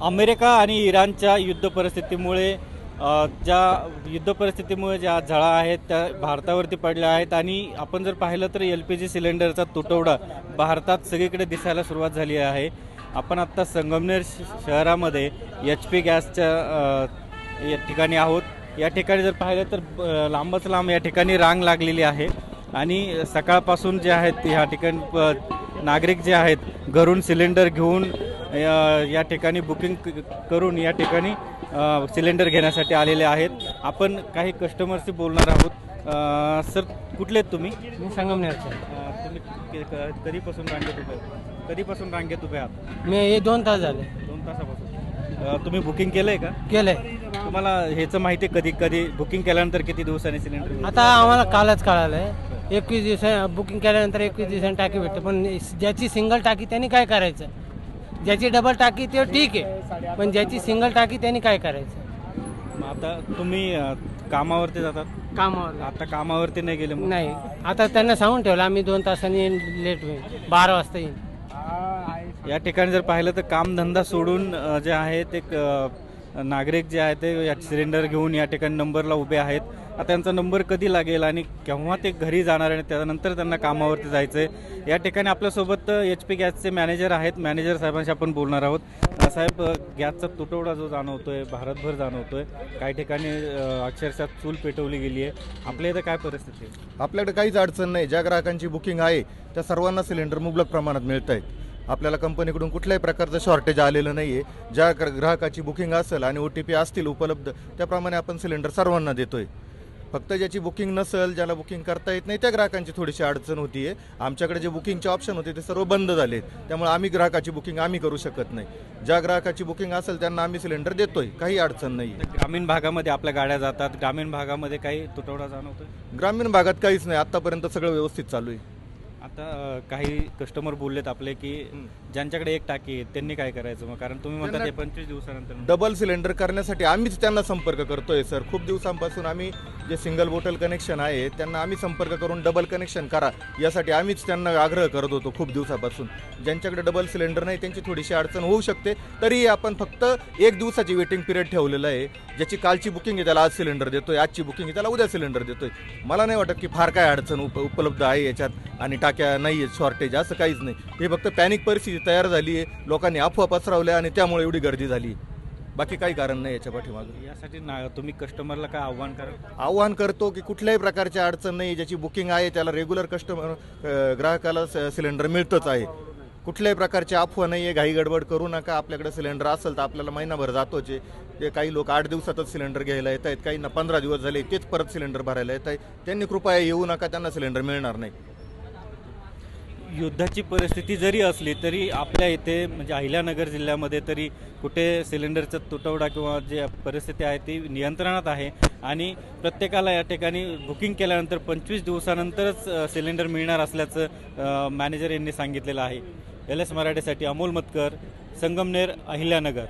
America आणि इराणच्या युद्ध परिस्थितीमुळे ज्या झळा आहेत त्या भारतावरती पडल्या आहेत आणि आपण जर पाहिलं तर LPG सिलेंडरचा तुटवडा भारतात सगळीकडे दिसायला सुरुवात झाली आहे। आपण आत्ता संगमनेर शहरामध्ये HP गॅसच्या या ठिकाणी आहोत। या ठिकाणी जर पाहिलं तर लांबच लांब या ठिकाणी रांग लागलेली आहे आणि सकाळपासून जे आहेत ह्या ठिकाणी नागरिक जे आहेत घरून सिलेंडर घेऊन या ठिकाणी बुकिंग करून या ठिकाणी सिलेंडर घेण्यासाठी आलेले आहेत। आपण काही कस्टमरशी बोलणार आहोत। सर कुठले आहेत तुम्ही? मी संगमनेरचे। तुम्ही कधीपासून रांगेत उभे आहात? मी 2 तास झाले। 2 तासापासून तुम्ही बुकिंग केलंय का? केलंय। तुम्हाला ह्याचं माहिती कधी बुकिंग केल्यानंतर किती दिवसांनी सिलेंडर? आता आम्हाला कालच कळालंय 21 दिवस बुकिंग केल्यानंतर 21 दिवसांनी टाकी भेटते, पण ज्याची सिंगल टाकी त्यांनी काय करायचं? ज्याची डबल टाकी ते ठीक आहे, पण ज्याची सिंगल टाकी त्यांनी काय करायचं? आता तुम्ही कामावरती जातात? कामावर आता कामावरती नाही गेले? नाही, आता त्यांना सांगून ठेवलं आम्ही 2 तासांनी लेट होईल, 12 वाजता येईल। या ठिकाणी जर पाहिलं तर कामधंदा सोडून जे आहे ते नागरिक जे आहे ते सिलेंडर घेऊन या ठिकाणी नंबरला उभे आहेत। आता त्यांचा नंबर कधी लागेल आणि केव्हा ते घरी जाणार आणि त्यानंतर त्यांना कामावरती जायचं आहे। या ठिकाणी आपल्यासोबत HP गॅसचे मॅनेजर आहेत। मॅनेजर साहेबांशी आपण बोलणार आहोत। साहेब, गॅसचा तुटवडा जो जाणवतोय भारतभर जाणवतोय, काही ठिकाणी अक्षरशः चूल पेटवली गेली आहे, आपल्या इथं काय परिस्थिती आहे? आपल्याकडे काहीच अडचण नाही। ज्या ग्राहकांची बुकिंग आहे त्या सर्वांना सिलेंडर मुबलक प्रमाणात मिळत आहेत। आपल्याला कंपनीकडून कुठल्याही प्रकारचं शॉर्टेज आलेलं नाही आहे। ज्या ग्राहकाची बुकिंग असेल आणि OTP असतील उपलब्ध त्याप्रमाणे आपण सिलेंडर सर्वांना देतोय। फक्त ज्याची बुकिंग नसेल, ज्याला बुकिंग करता येत नाही त्या ग्राहकांची थोडीशी अडचण होती आहे। आमच्याकडे जे बुकिंगचे ऑप्शन होते ते सर्व बंद झाले, त्यामुळे आम्ही ग्राहकाची बुकिंग आम्ही करू शकत नाही। ज्या ग्राहकाची बुकिंग असेल त्यांना आम्ही सिलेंडर देतोय, काही अडचण नाही। ग्रामीण भागामध्ये आपल्या गाड्या जातात, ग्रामीण भागामध्ये काही तुटवडा जाणवतोय? ग्रामीण भागात काहीच नाही, आतापर्यंत सगळं व्यवस्थित चालू आहे। आता काही कस्टमर बोललेत आपले की ज्यांच्याकडे एक टाकी आहे त्यांनी काय करायचं मग? कारण तुम्ही म्हणता ते 25 दिवसानंतर डबल सिलेंडर करण्यासाठी आम्हीच त्यांना संपर्क करतोय सर। खूप दिवसांपासून आम्ही जे सिंगल बोटल कनेक्शन आहे त्यांना आम्ही संपर्क करून डबल कनेक्शन करा यासाठी आम्हीच त्यांना आग्रह करत होतो खूप दिवसापासून। ज्यांच्याकडे डबल सिलेंडर नाही त्यांची थोडीशी अडचण होऊ शकते, तरी आपण फक्त 1 दिवसाची वेटिंग पिरियड ठेवलेला आहे। ज्याची कालची बुकिंग आहे त्याला आज सिलेंडर देतोय, आजची बुकिंग आहे त्याला उद्या सिलेंडर देतोय। मला नाही वाटत की फार काय अडचण उपलब्ध आहे याच्यात आणि टाक्या नाही आहेत, शॉर्टेज असं काहीच नाही। हे फक्त पॅनिक परिस्थिती तयार झाली आहे, लोकांनी अफवा पसरवल्या आणि त्यामुळे एवढी गर्दी झाली, बाकी काही कारण नाही याच्या पाठीमागे। यासाठी तुम्ही कस्टमरला काय आव्हान करतो की कुठल्याही प्रकारची अडचण नाही, ज्याची बुकिंग आहे त्याला रेग्युलर ग्राहकाला सिलेंडर मिळतच आहे। कुठल्याही प्रकारची अफवा नाही आहे, घाई गडबड करू नका। आपल्याकडे सिलेंडर असेल तर आपल्याला महिनाभर जातोच आहे। ते काही लोक 8 दिवसातच सिलेंडर घ्यायला येत आहेत, काहींना 15 दिवस झाले तेच परत सिलेंडर भरायला येत आहे। त्यांनी कृपया येऊ नका, त्यांना सिलेंडर मिळणार नाही। युद्धाची परिस्थिती जरी असली तरी आपल्या इथे म्हणजे अहिल्यानगर जिल्ह्यामध्ये तरी कुठे सिलेंडरचा तुटवडा किंवा जे परिस्थिती आहे ती नियंत्रणात आहे आणि प्रत्येकाला या ठिकाणी बुकिंग केल्यानंतर 25 दिवसानंतरच सिलेंडर मिळणार असल्याचं मॅनेजर यांनी सांगितलेलं आहे। LS मराठीसाठी अमोल मतकर, संगमनेर, अहिल्यानगर।